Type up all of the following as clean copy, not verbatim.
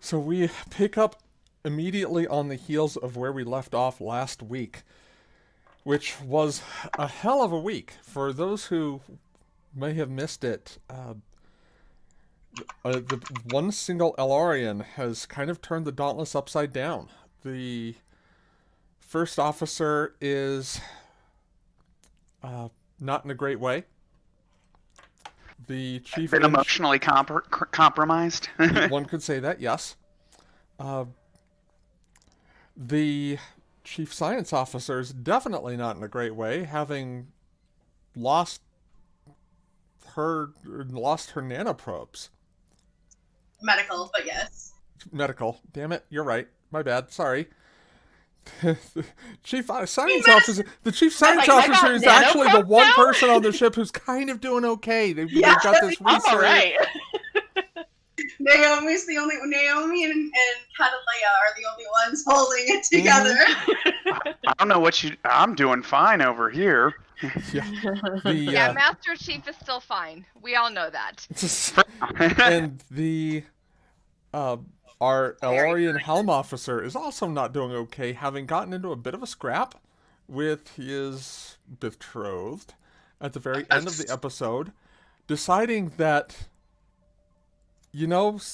So we pick up immediately on the heels of where we left off last week, which was a hell of a week. For those who may have missed it, the one single Elarian has kind of turned the Dauntless upside down. The first officer is not in a great way. The chief Been emotionally compromised. one could say that, yes. Uh, the chief science officer is definitely not in a great way, having lost her nanoprobes. But yes. Medical. Damn it, you're right. My bad. Sorry. The chief science officer is actually the one person on the ship who's kind of doing okay. They've got this research. I'm all right. Naomi and Catalea are the only ones holding it together. I don't know what I'm doing fine over here. Yeah, Master Chief is still fine. We all know that. And our Elarian helm officer is also not doing okay, having gotten into a bit of a scrap with his betrothed at the very end of the episode, deciding that,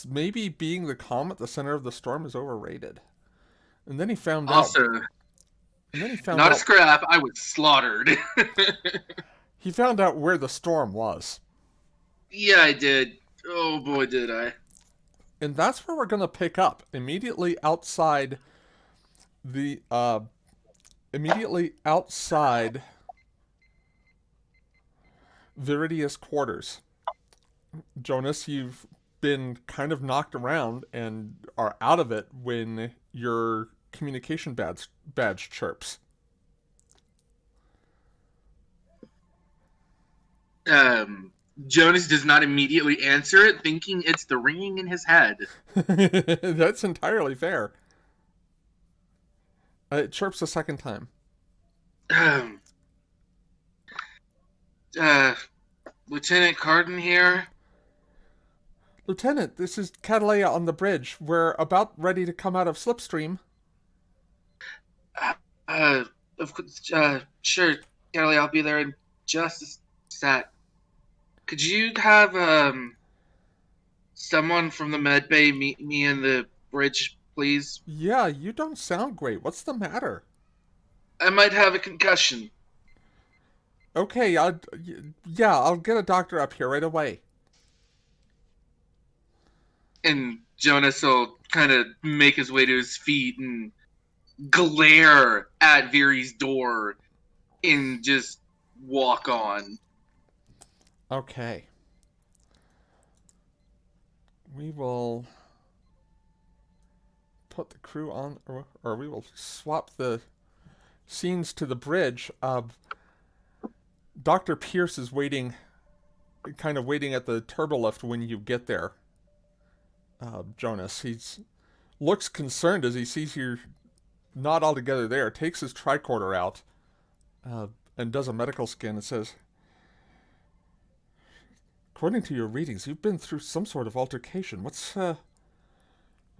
maybe being the calm at the center of the storm is overrated. And then he found out. Not a scrap, I was slaughtered. He found out where the storm was. Yeah, I did. Oh boy, did I. And that's where we're going to pick up. Immediately outside Viridius quarters. Jonas, you've been kind of knocked around and are out of it when your communication badge chirps. Jonas does not immediately answer it, thinking it's the ringing in his head. That's entirely fair. It chirps a second time. Lieutenant Carden here. Lieutenant, this is Catalea on the bridge. We're about ready to come out of Slipstream. Of course, sure, Catalea, I'll be there in just a sec. Could you have someone from the med bay meet me in the bridge, please? Yeah, you don't sound great. What's the matter? I might have a concussion. Okay, I'll get a doctor up here right away. And Jonas will kind of make his way to his feet and glare at Viri's door and just walk on. Okay. We will put the crew on, or we will swap the scenes to the bridge. Dr. Pierce is waiting at the turbolift when you get there. Jonas, looks concerned as he sees you're not altogether there, takes his tricorder out, and does a medical scan and says, according to your readings, you've been through some sort of altercation. Are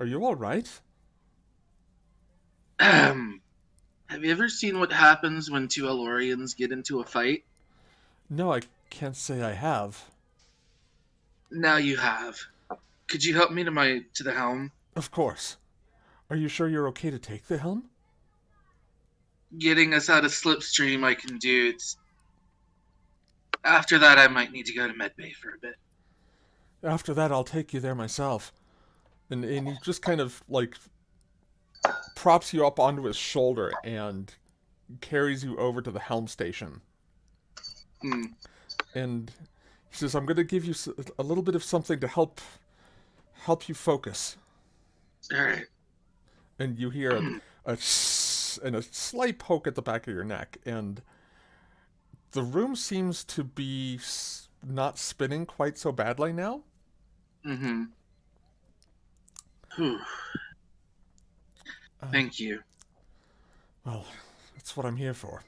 you all right? Have you ever seen what happens when two Elorians get into a fight? No, I can't say I have. Now you have. Could you help me to the helm? Of course. Are you sure you're okay to take the helm? Getting us out of Slipstream I can do. After that, I might need to go to medbay for a bit. After that, I'll take you there myself. And he just kind of, props you up onto his shoulder and carries you over to the helm station. And he says, I'm going to give you a little bit of something to help you focus. All right. And you hear a slight poke at the back of your neck, and the room seems to be not spinning quite so badly now. Mm-hmm. Thank you. Well, that's what I'm here for.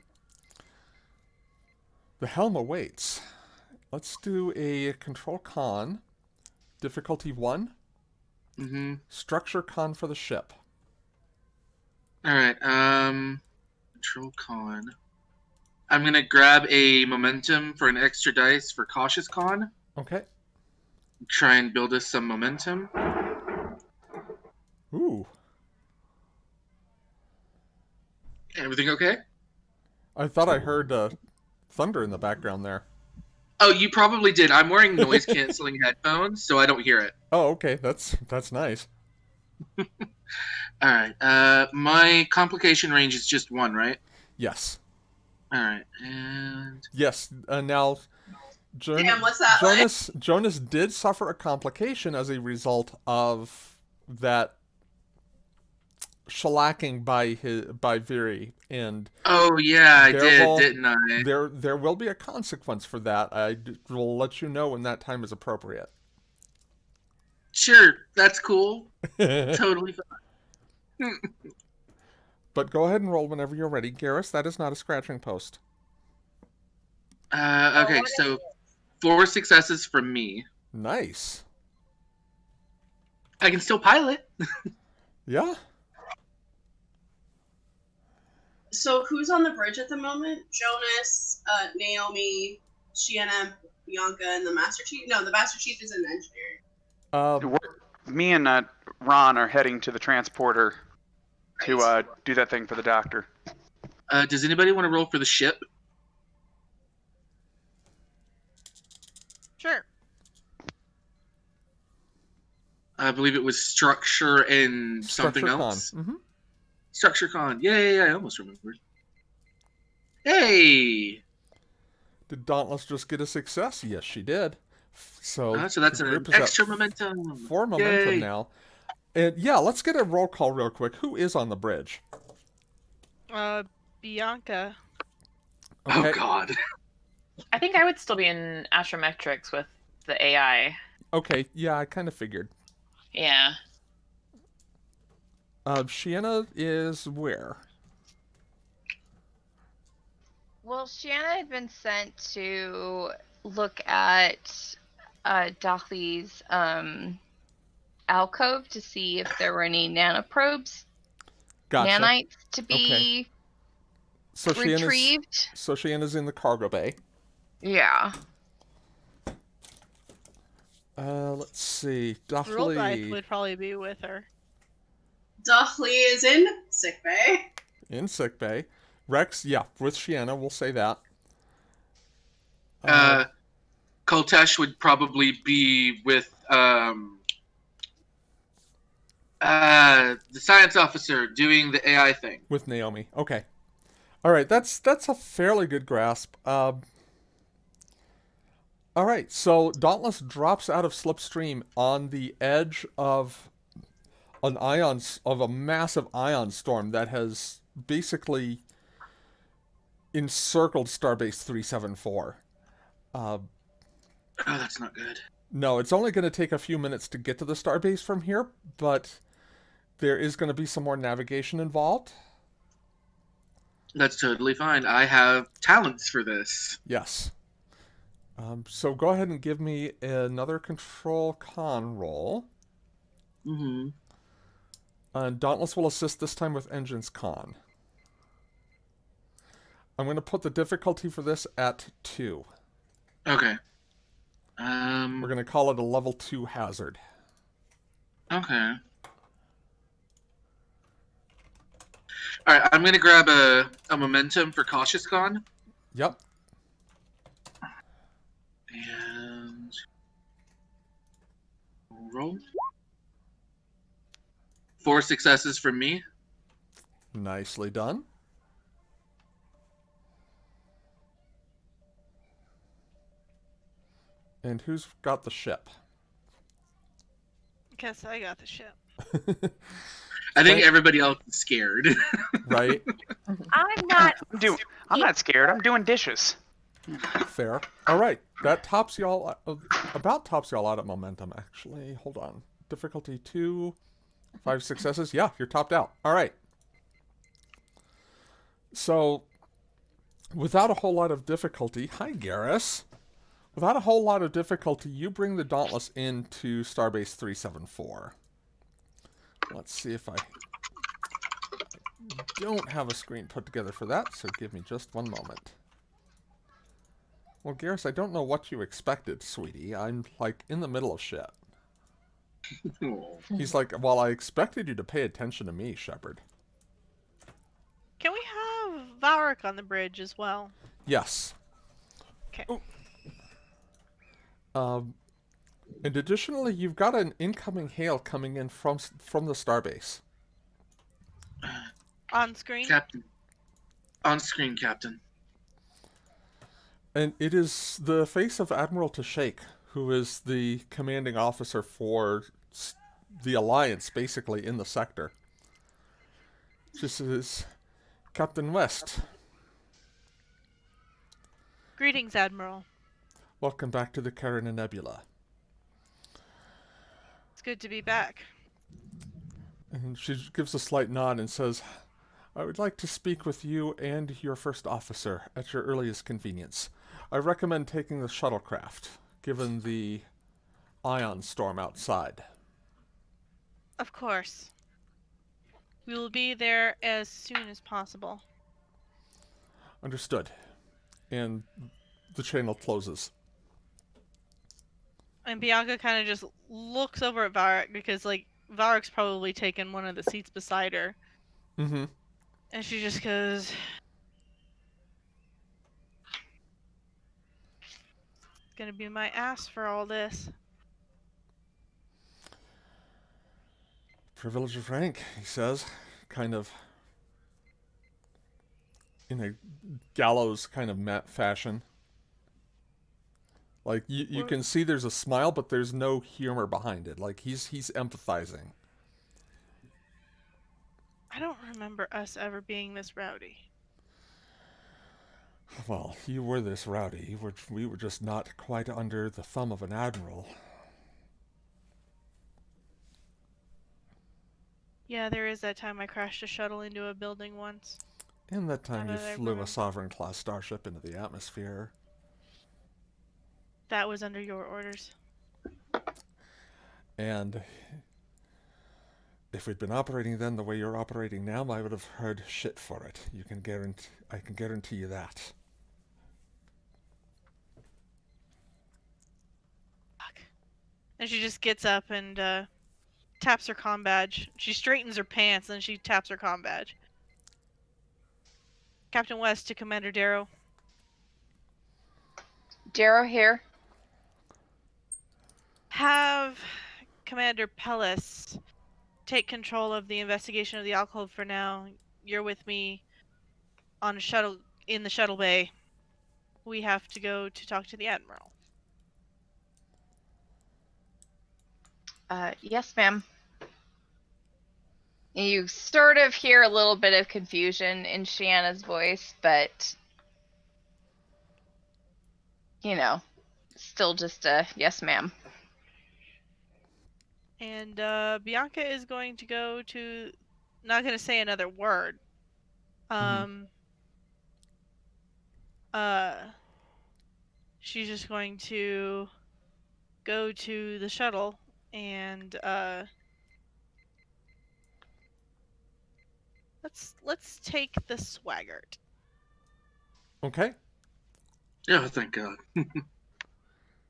The helm awaits. Let's do a control con. Difficulty 1. Mm-hmm. Structure con for the ship. All right. Control con. I'm gonna grab a momentum for an extra dice for cautious con. Okay. Try and build us some momentum. Ooh. Everything okay? I thought I heard thunder in the background there. Oh, you probably did. I'm wearing noise canceling headphones, so I don't hear it. Oh, okay. That's nice. All right. My complication range is just 1, right? Yes. All right. And Yes. Now, Damn, what's that like? Jonas did suffer a complication as a result of that shellacking by Viri, and oh yeah, I did, will, didn't I? there will be a consequence for that. Will let you know when that time is appropriate. Sure, that's cool. Totally fine. But go ahead and roll whenever you're ready, Garrus. That is not a scratching post. Okay, so 4 successes from me. Nice. I can still pilot. Yeah. So who's on the bridge at the moment? Jonas, Naomi, Shiana, Bianca, and the Master Chief? No, the Master Chief is in engineering. Me and Ron are heading to the transporter to do that thing for the doctor. Does anybody want to roll for the ship? Sure. I believe it was structure and something Structure else. con. Mm-hmm. Structure con. Yeah, I almost remembered. Hey! Did Dauntless just get a success? Yes, she did. So that's the an group is extra at momentum. 4 momentum Yay. now. And yeah, let's get a roll call real quick. Who is on the bridge? Bianca. Okay. Oh God. I think I would still be in astrometrics with the AI. Okay, yeah, I kind of figured. Yeah. Shiana is where? Well, Shanna had been sent to look at Dathly's alcove to see if there were any nanoprobes, Gotcha. nanites to be So retrieved. Shiana's in the cargo bay. Yeah. Let's see. Roll dice Dathly would probably be with her. Duffley is in sickbay. in sick bay. Rex, yeah, with Shiana, we'll say that. Koltesh would probably be with the science officer doing the AI thing. With Naomi. Okay. All right, that's a fairly good grasp. All right, so Dauntless drops out of slipstream on the edge of a massive ion storm that has basically encircled Starbase 374. Oh, that's not good. No, it's only going to take a few minutes to get to the starbase from here, but there is going to be some more navigation involved. That's totally fine. I have talents for this. Yes. So go ahead and give me another control con roll. Mm-hmm. And Dauntless will assist this time with engines con. I'm going to put the difficulty for this at 2. Okay. We're going to call it a level 2 hazard. Okay. All right, I'm going to grab a momentum for cautious con. Yep. And roll. 4 successes from me. Nicely done. And who's got the ship? Guess I got the ship. I think everybody else is scared. Right? I'm not. I'm not scared. I'm doing dishes. Fair. All right. That tops y'all, about tops y'all out at momentum, actually. Hold on. Difficulty 2, 5 successes. Yeah, you're topped out. All right. So, without a whole lot of difficulty, hi, Garrus. Without a whole lot of difficulty, you bring the Dauntless into Starbase 374. Let's see if I don't have a screen put together for that, so give me just one moment. Well, Garrus, I don't know what you expected, sweetie. I'm, like, in the middle of shit. He's like, well, I expected you to pay attention to me, Shepard. Can we have Varric on the bridge as well? Yes. Okay. And additionally, you've got an incoming hail coming in from the starbase. On screen? Captain. On screen, Captain. And it is the face of Admiral Tashake, who is the commanding officer for the Alliance, basically, in the sector. This is Captain West. Greetings, Admiral. Welcome back to the Carina Nebula. It's good to be back. And she gives a slight nod and says, I would like to speak with you and your first officer at your earliest convenience. I recommend taking the shuttlecraft, given the ion storm outside. Of course. We will be there as soon as possible. Understood. And the channel closes. And Bianca kind of just looks over at Varric because, like, Varric's probably taken one of the seats beside her. Mm-hmm. And she just goes, it's gonna be my ass for all this. Privilege of rank, he says, kind of in a gallows kind of fashion. Like, you can see there's a smile, but there's no humor behind it. Like, he's empathizing. I don't remember us ever being this rowdy. Well, you were this rowdy. We were just not quite under the thumb of an admiral. Yeah, there is that time I crashed a shuttle into a building once. And that time Now you that I flew remember. a Sovereign-class starship into the atmosphere. That was under your orders. And if we'd been operating then the way you're operating now, I would have heard shit for it. I can guarantee you that. Fuck. And she just gets up and taps her comm badge. She straightens her pants, and then she taps her comm badge. Captain West to Commander Darrow. Darrow here. Have Commander Pellis take control of the investigation of the alcove for now. You're with me on a shuttle in the shuttle bay. We have to go to talk to the Admiral. Yes, ma'am. You sort of hear a little bit of confusion in Shiana's voice, but you know, still just a yes, ma'am. And Bianca is going to go to, not going to say another word. She's just going to go to the shuttle and let's take the Swaggart. Okay. Yeah, thank God.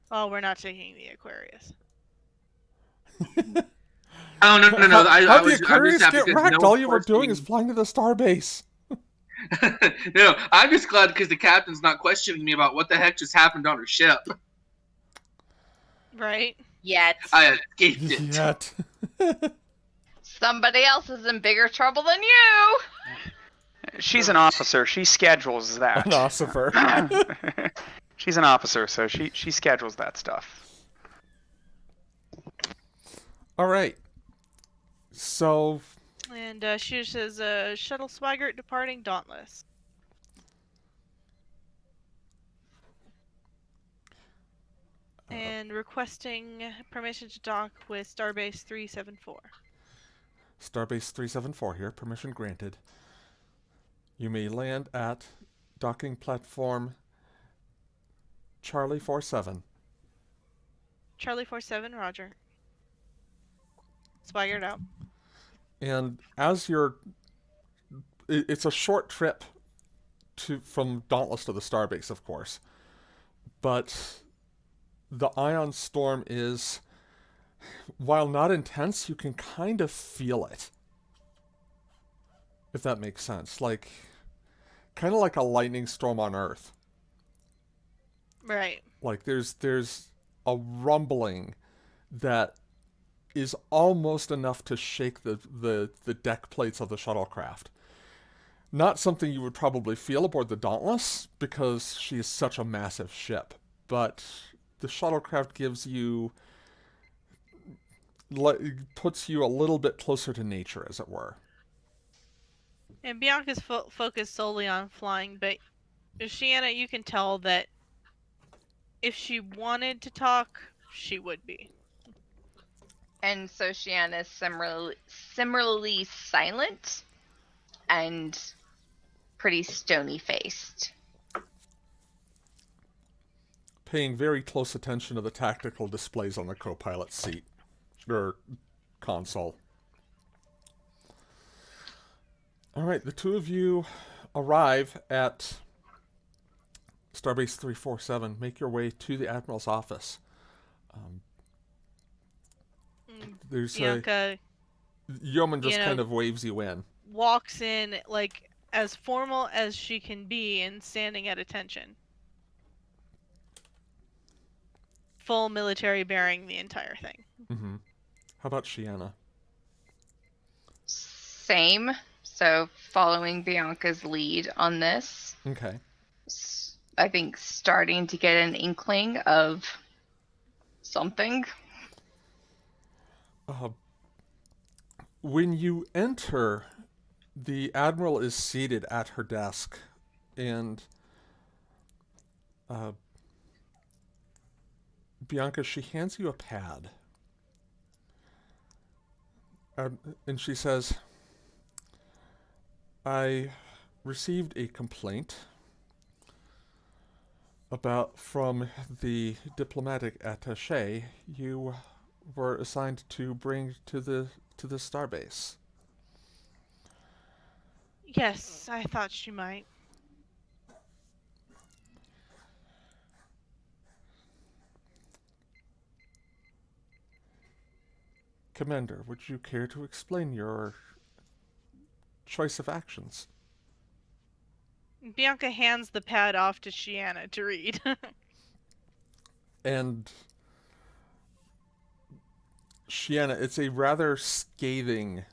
Oh, we're not taking the Aquarius. Oh, no. How'd the Aquarius get wrecked? All you were doing is flying to the starbase. No, I'm just glad because the captain's not questioning me about what the heck just happened on her ship. Right? Yet. I escaped it. Yet. Somebody else is in bigger trouble than you. She's an officer. She schedules that. An officer. She's an officer, so she schedules that stuff. All right. So. And she says, shuttle Swaggart departing Dauntless. And requesting permission to dock with Starbase 374. Starbase 374 here. Permission granted. You may land at docking platform Charlie 47. Charlie 47, roger. Swaggart out. And as you're, it's a short trip from Dauntless to the starbase, of course, but the ion storm is, while not intense, you can kind of feel it, if that makes sense. Like, kind of like a lightning storm on Earth. Right. Like there's a rumbling that is almost enough to shake the deck plates of the shuttlecraft. Not something you would probably feel aboard the Dauntless, because she is such a massive ship, but the shuttlecraft gives you, puts you a little bit closer to nature, as it were. And Bianca's focused solely on flying, but Shiana, you can tell that if she wanted to talk, she would be. And so Shiana is similarly silent and pretty stony-faced. Paying very close attention to the tactical displays on the co-pilot's seat, or console. Alright, the two of you arrive at Starbase 347. Make your way to the Admiral's office. There's Bianca, Yeoman just kind of waves you in. Walks in, like, as formal as she can be and standing at attention. Full military bearing the entire thing. Mm-hmm. How about Shiana? Same. So following Bianca's lead on this. Okay. I think starting to get an inkling of something. When you enter, the Admiral is seated at her desk, and Bianca, she hands you a pad. And she says, I received a complaint from the diplomatic attaché you were assigned to bring to the starbase. Yes, I thought she might. Commander, would you care to explain your choice of actions? Bianca hands the pad off to Shiana to read. And Shiana, it's a rather scathing,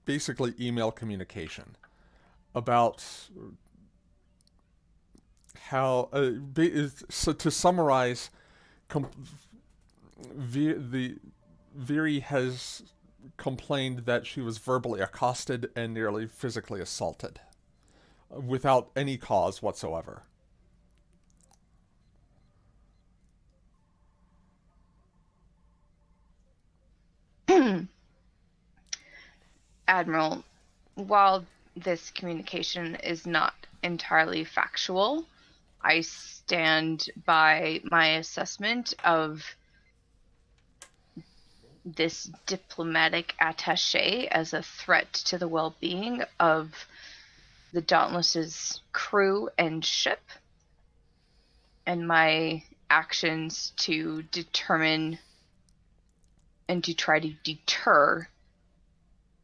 basically email communication about how, so to summarize, Viri has complained that she was verbally accosted and nearly physically assaulted without any cause whatsoever. Admiral, while this communication is not entirely factual, I stand by my assessment of this diplomatic attaché as a threat to the well-being of the Dauntless's crew and ship, and my actions to determine and to try to deter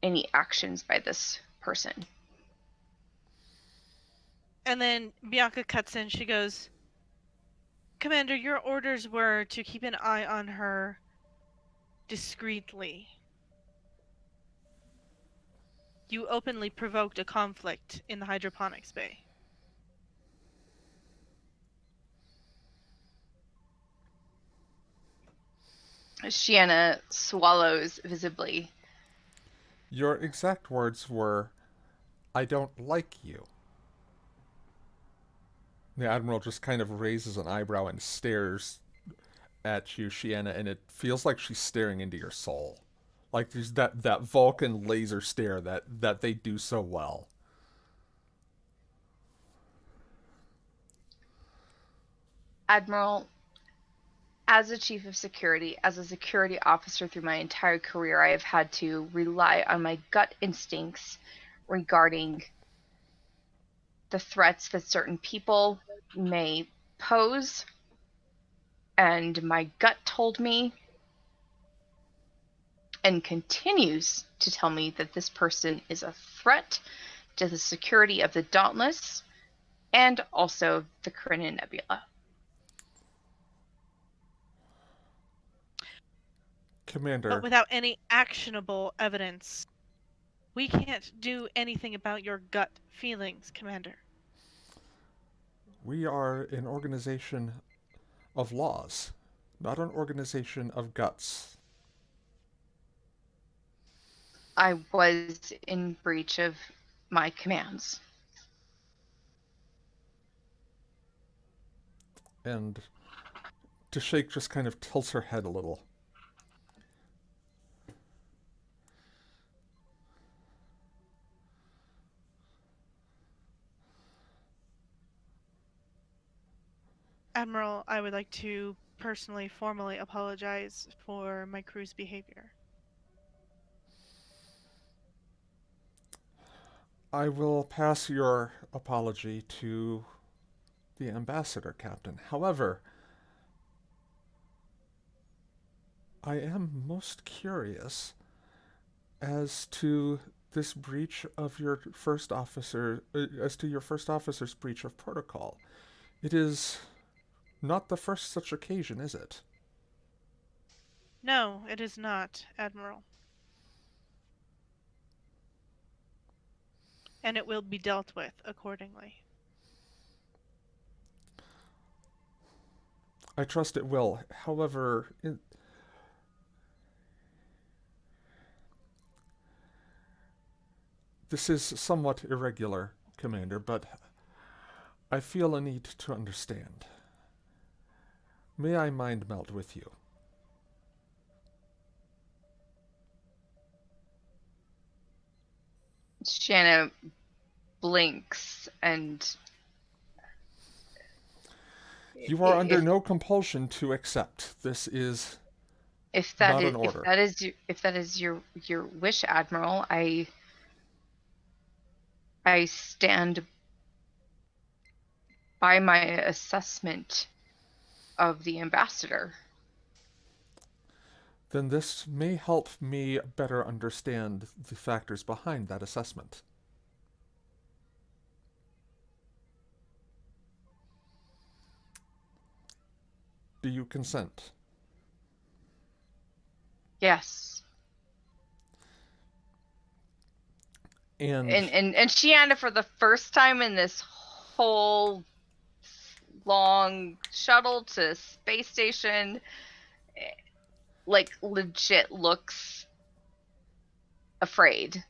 any actions by this person. And then Bianca cuts in. She goes, Commander, your orders were to keep an eye on her discreetly. You openly provoked a conflict in the hydroponics bay. Shiana swallows visibly. Your exact words were, I don't like you. The Admiral just kind of raises an eyebrow and stares at you, Shiana, and it feels like she's staring into your soul. Like there's that Vulcan laser stare that they do so well. Admiral, as a chief of security, as a security officer through my entire career, I have had to rely on my gut instincts regarding the threats that certain people may pose. And my gut told me, and continues to tell me, that this person is a threat to the security of the Dauntless and also the Corinna Nebula. Commander. But without any actionable evidence, we can't do anything about your gut feelings, Commander. We are an organization of laws, not an organization of guts. I was in breach of my commands. And Tashake just kind of tilts her head a little. Admiral, I would like to personally, formally apologize for my crew's behavior. I will pass your apology to the ambassador, Captain. However, I am most curious as to this breach of your first officer, as to your first officer's breach of protocol. It is not the first such occasion, is it? No, it is not, Admiral. And it will be dealt with accordingly. I trust it will. However, this is somewhat irregular, Commander, but I feel a need to understand. May I mind meld with you? Shanna blinks and... You are under no compulsion to accept. This is not an order. If that is your wish, Admiral, I stand by my assessment of the ambassador. Then this may help me better understand the factors behind that assessment. Do you consent? Yes. And Shiana, for the first time in this whole long shuttle to space station, like, legit looks afraid.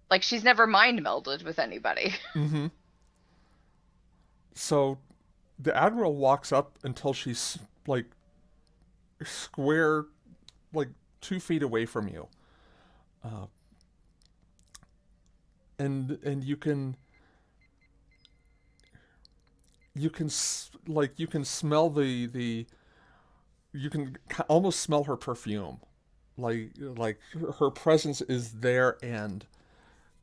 Like, she's never mind melded with anybody. Mm-hmm. So the Admiral walks up until she's, like, square, like, 2 feet away from you. And you can smell the you can almost smell her perfume, like her presence is there. And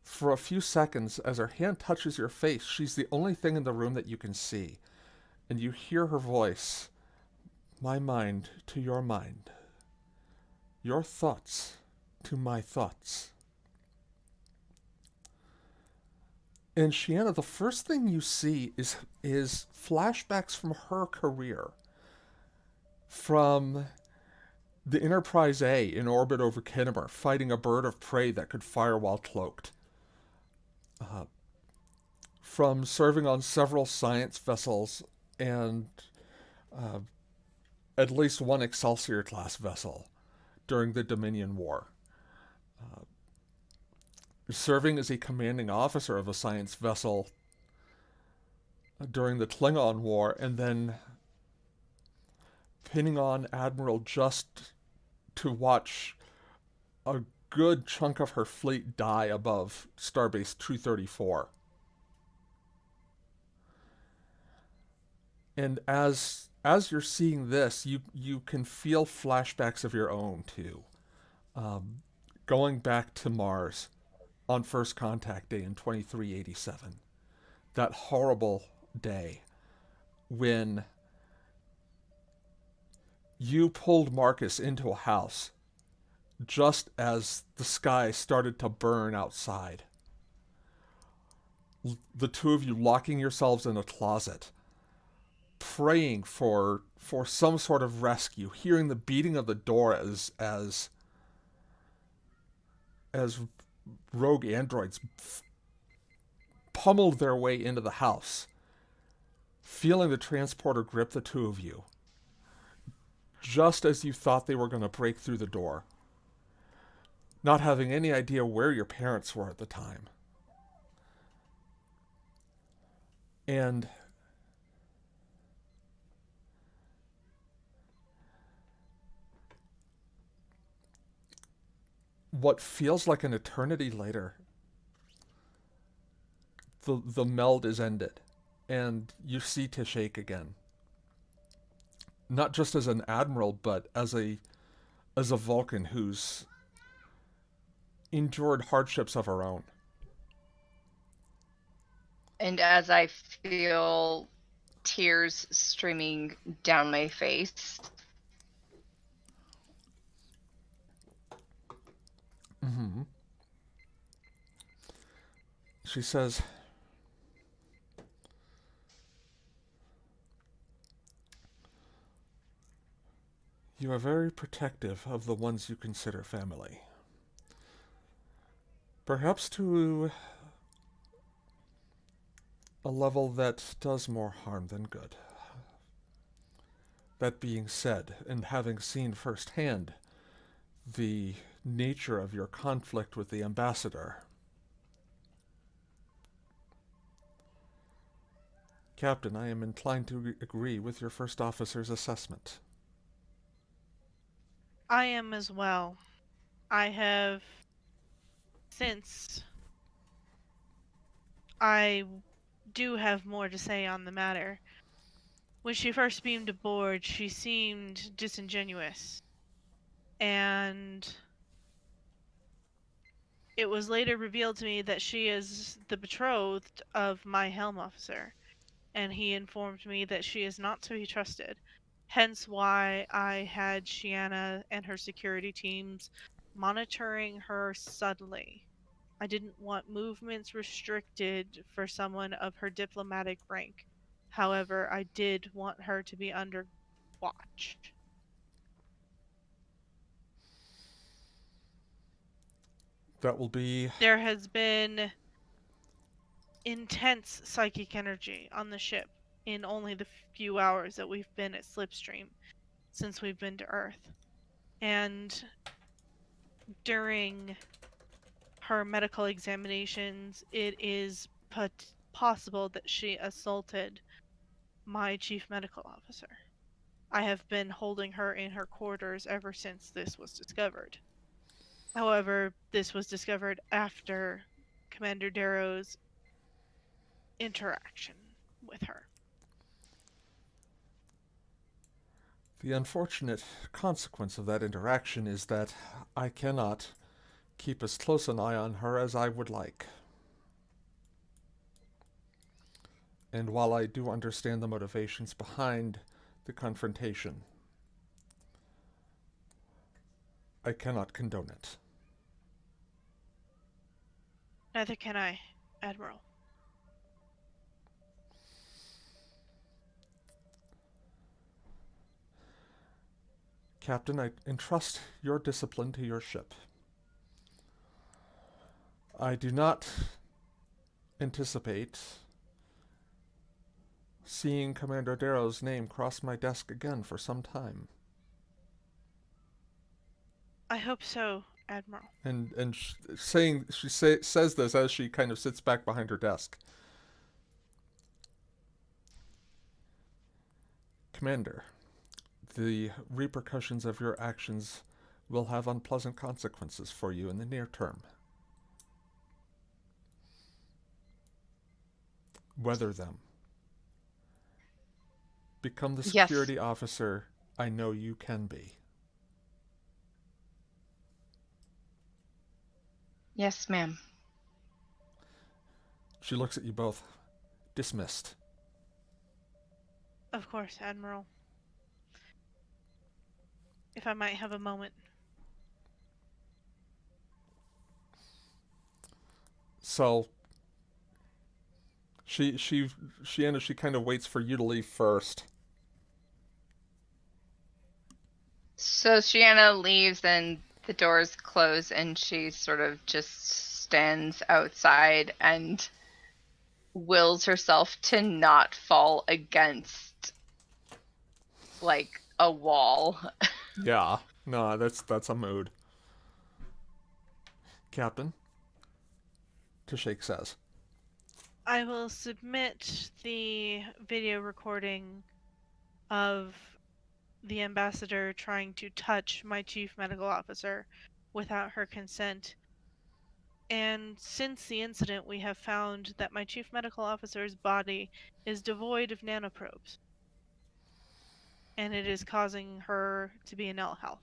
for a few seconds, as her hand touches your face, she's the only thing in the room that you can see, and you hear her voice: my mind to your mind, your thoughts to my thoughts. And Shiana, the first thing you see is flashbacks from her career, from the Enterprise A in orbit over Kennemer, fighting a bird of prey that could fire while cloaked, from serving on several science vessels and at least one Excelsior-class vessel during the Dominion War, serving as a commanding officer of a science vessel during the Klingon War, and then pinning on Admiral just to watch a good chunk of her fleet die above Starbase 234. And as you're seeing this, you can feel flashbacks of your own too. Um, Going back to Mars on First Contact Day in 2387, that horrible day when you pulled Marcus into a house just as the sky started to burn outside. The two of you locking yourselves in a closet, praying for some sort of rescue, hearing the beating of the door as rogue androids pummeled their way into the house, feeling the transporter grip the two of you, just as you thought they were going to break through the door, not having any idea where your parents were at the time. And what feels like an eternity later, the meld is ended, and you see Tashake again. Not just as an admiral, but as a Vulcan who's endured hardships of her own. And as I feel tears streaming down my face, Mm-hmm. She says, "You are very protective of the ones you consider family. Perhaps to a level that does more harm than good. That being said, and having seen firsthand the nature of your conflict with the ambassador, Captain, I am inclined to agree with your first officer's assessment." I am as well. I have, since I do have more to say on the matter. When she first beamed aboard, she seemed disingenuous. And it was later revealed to me that she is the betrothed of my helm officer. And he informed me that she is not to be trusted. Hence why I had Shiana and her security teams monitoring her subtly. I didn't want movements restricted for someone of her diplomatic rank. However, I did want her to be under watch. That will be... There has been intense psychic energy on the ship in only the few hours that we've been at Slipstream since we've been to Earth. And during her medical examinations, it is possible that she assaulted my chief medical officer. I have been holding her in her quarters ever since this was discovered. However, this was discovered after Commander Darrow's interaction with her. The unfortunate consequence of that interaction is that I cannot keep as close an eye on her as I would like. And while I do understand the motivations behind the confrontation, I cannot condone it. Neither can I, Admiral. Captain, I entrust your discipline to your ship. I do not anticipate seeing Commander Darrow's name cross my desk again for some time. I hope so, Admiral. And she says this as she kind of sits back behind her desk. Commander, the repercussions of your actions will have unpleasant consequences for you in the near term. Weather them. become the Yes. security officer I know you can be. Yes, ma'am. She looks at you both. Dismissed. Of course, Admiral. If I might have a moment. So she kind of waits for you to leave first. So Shiana leaves and the doors close and she sort of just stands outside and wills herself to not fall against like a wall. Yeah. No, that's a mood. Captain, Tashake says. I will submit the video recording of the ambassador trying to touch my chief medical officer without her consent. And since the incident, we have found that my chief medical officer's body is devoid of nanoprobes. And it is causing her to be in ill health.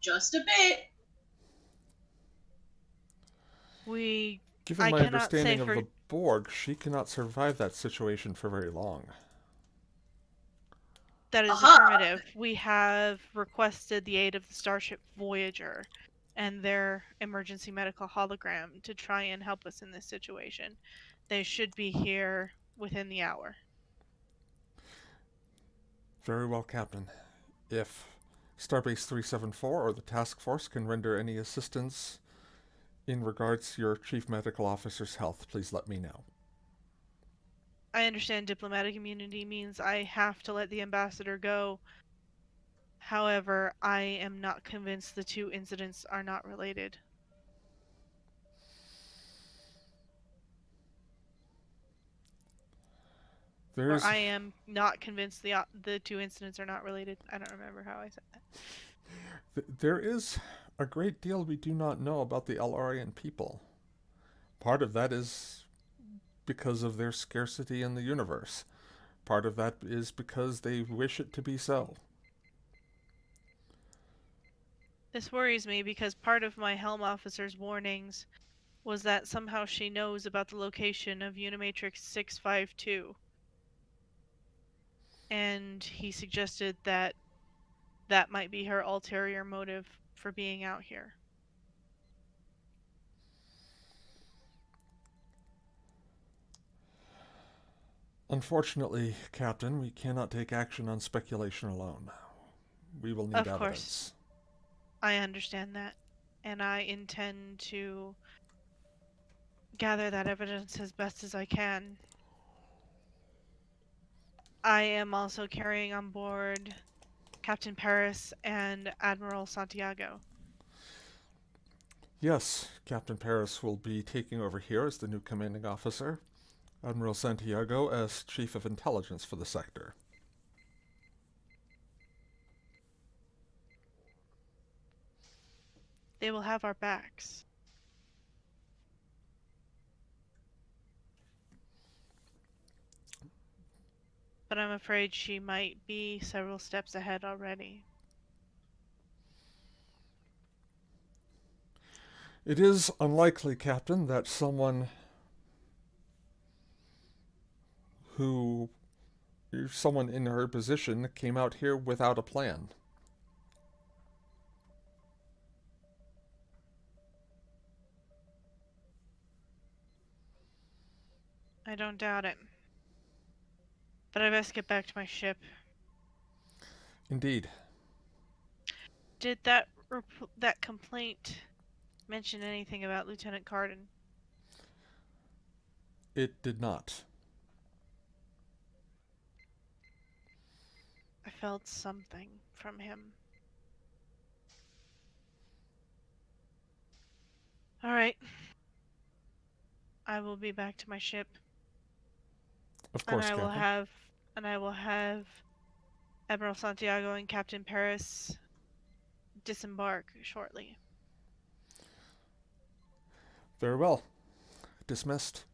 Just a bit. Given I my cannot say understanding of for the Borg, she cannot survive that situation for very long. That is Aha! affirmative. We have requested the aid of the Starship Voyager and their emergency medical hologram to try and help us in this situation. They should be here within the hour. Very well, Captain. If Starbase 374 or the task force can render any assistance in regards to your chief medical officer's health, please let me know. I understand diplomatic immunity means I have to let the ambassador go. However, I am not convinced the two incidents are not related. Or I am not convinced the two incidents are not related. I don't remember how I said that. There is a great deal we do not know about the Elorian people. Part of that is because of their scarcity in the universe. Part of that is because they wish it to be so. This worries me because part of my Helm officer's warnings was that somehow she knows about the location of Unimatrix 652. And he suggested that that might be her ulterior motive for being out here. Unfortunately, Captain, we cannot take action on speculation alone. We will need evidence. Of course. I understand that. And I intend to gather that evidence as best as I can. I am also carrying on board Captain Paris and Admiral Santiago. Yes, Captain Paris will be taking over here as the new commanding officer. Admiral Santiago as Chief of Intelligence for the sector. They will have our backs. But I'm afraid she might be several steps ahead already. It is unlikely, Captain, that someone in her position came out here without a plan. I don't doubt it. But I best get back to my ship. Indeed. Did that complaint mention anything about Lieutenant Cardin? It did not. I felt something from him. Alright. I will be back to my ship. Of course, and I Captain. will have Admiral Santiago and Captain Paris disembark shortly. Very well. Dismissed.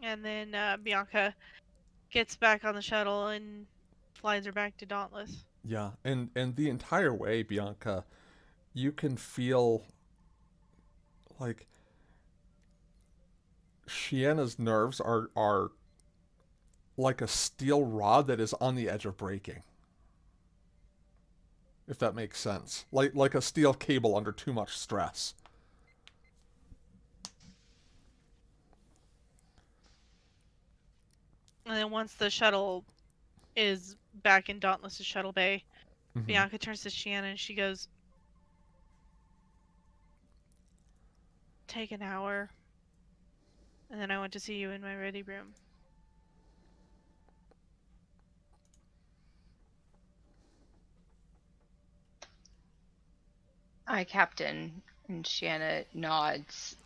And then Bianca gets back on the shuttle and flies her back to Dauntless. Yeah, and the entire way, Bianca, you can feel like Shiana's nerves are like a steel rod that is on the edge of breaking. If that makes sense. Like a steel cable under too much stress. And then once the shuttle is back in Dauntless' shuttle bay, Bianca turns to Shiana and she goes, "Take an hour, and then I want to see you in my ready room." Aye, Captain. And Shiana nods